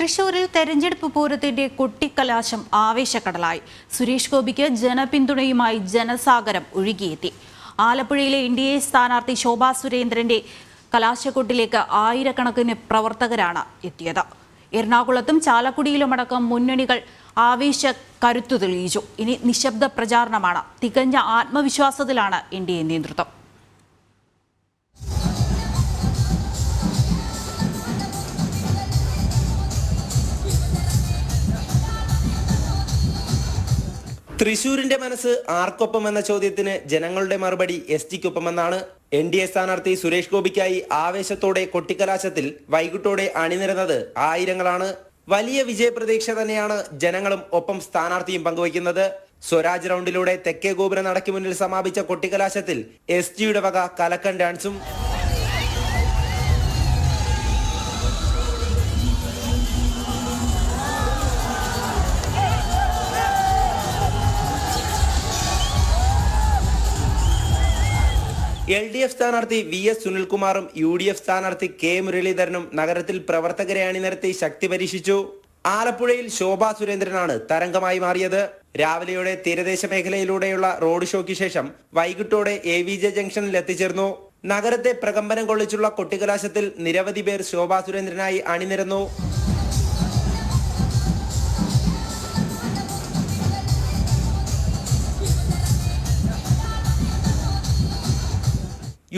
തൃശൂരിൽ തെരഞ്ഞെടുപ്പ് പൂരത്തിന്റെ കൊട്ടിക്കലാശം ആവേശക്കടലായി. സുരേഷ് ഗോപിക്ക് ജനപിന്തുണയുമായി ജനസാഗരം ഒഴുകിയെത്തി. ആലപ്പുഴയിലെ എൻഡിഎ സ്ഥാനാർത്ഥി ശോഭാ സുരേന്ദ്രന്റെ കലാശക്കൊട്ടിലേക്ക് ആയിരക്കണക്കിന് പ്രവർത്തകരാണ് എത്തിയത്. എറണാകുളത്തും ചാലക്കുടിയിലുമടക്കം മുന്നണികൾ ആവേശ കരുത്തു തെളിയിച്ചു. ഇനി നിശബ്ദ പ്രചാരണമാണ്. തികഞ്ഞ ആത്മവിശ്വാസത്തിലാണ് എൻഡിഎ നേതൃത്വം. തൃശൂരിന്റെ മനസ്സ് ആർക്കൊപ്പം എന്ന ചോദ്യത്തിന് ജനങ്ങളുടെ മറുപടി എസ്ടിക്കൊപ്പമെന്നാണ്. എൻഡിഎ സ്ഥാനാർത്ഥി സുരേഷ് ഗോപിക്കായി ആവേശത്തോടെ കൊട്ടിക്കലാശത്തിൽ വൈകിട്ടോടെ അണിനിരന്നത് ആയിരങ്ങളാണ്. വലിയ വിജയപ്രതീക്ഷ തന്നെയാണ് ജനങ്ങളും ഒപ്പം സ്ഥാനാർത്ഥിയും പങ്കുവയ്ക്കുന്നത്. സ്വരാജ് റൗണ്ടിലൂടെ തെക്കേ ഗോപുര നടയ്ക്ക് മുന്നിൽ സമാപിച്ച കൊട്ടിക്കലാശത്തിൽ എസ്ടിയുടെ വക കലക്കൻ ഡാൻസും. LDF സ്ഥാനാർത്ഥി VS സുനിൽകുമാറും UDF സ്ഥാനാർത്ഥി K മുരളീധരനും നഗരത്തിൽ പ്രവർത്തകരെ അണിനിരത്തി ശക്തി പരീക്ഷിച്ചു. ആലപ്പുഴയിൽ ശോഭാ സുരേന്ദ്രനാണ് തരംഗമായി മാറിയത്. രാവിലെയോടെ തീരദേശ മേഖലയിലൂടെയുള്ള റോഡ് ഷോയ്ക്ക് ശേഷം വൈകിട്ടോടെ AVJ ജംഗ്ഷനിൽ എത്തിച്ചേർന്നു. നഗരത്തെ പ്രകമ്പനം കൊള്ളിച്ചുള്ള കൊട്ടിക്കലാശത്തിൽ നിരവധി പേർ ശോഭാ സുരേന്ദ്രനായി അണിനിരന്നു.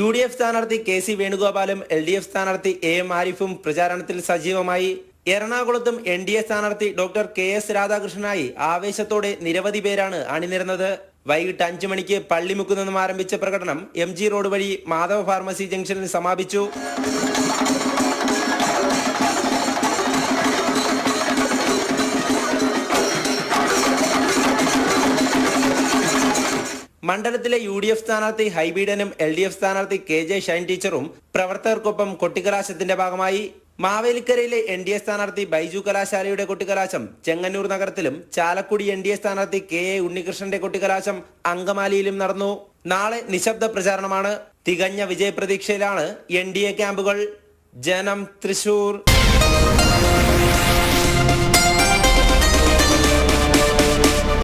UDF സ്ഥാനാർത്ഥി KC വേണുഗോപാലും LDF സ്ഥാനാർത്ഥി AM ആരിഫും പ്രചാരണത്തിൽ സജീവമായി. എറണാകുളത്തും NDA സ്ഥാനാർത്ഥി ഡോക്ടർ KS രാധാകൃഷ്ണനായി ആവേശത്തോടെ നിരവധി പേരാണ് അണിനിരന്നത്. വൈകിട്ട് 5 മണിക്ക് പള്ളിമുക്കിൽ നിന്നും ആരംഭിച്ച പ്രകടനം MG റോഡ് വഴി മാധവ ഫാർമസി ജംഗ്ഷനിൽ സമാപിച്ചു. മണ്ഡലത്തിലെ UDF സ്ഥാനാർത്ഥി ഹൈബീഡനും LDF സ്ഥാനാർത്ഥി KJ ഷൈൻ ടീച്ചറും പ്രവർത്തകർക്കൊപ്പം കൊട്ടിക്കലാശത്തിന്റെ ഭാഗമായി. മാവേലിക്കരയിലെ NDA സ്ഥാനാർത്ഥി ബൈജു കലാശാലയുടെ കൊട്ടിക്കലാശം ചെങ്ങന്നൂർ നഗരത്തിലും ചാലക്കുടി NDA സ്ഥാനാർത്ഥി KA ഉണ്ണികൃഷ്ണന്റെ കൊട്ടിക്കലാശം അങ്കമാലിയിലും നടന്നു. നാളെ നിശബ്ദ പ്രചാരണമാണ്. തികഞ്ഞ വിജയപ്രതീക്ഷയിലാണ് NDA ക്യാമ്പുകൾ. ജനം, തൃശൂർ.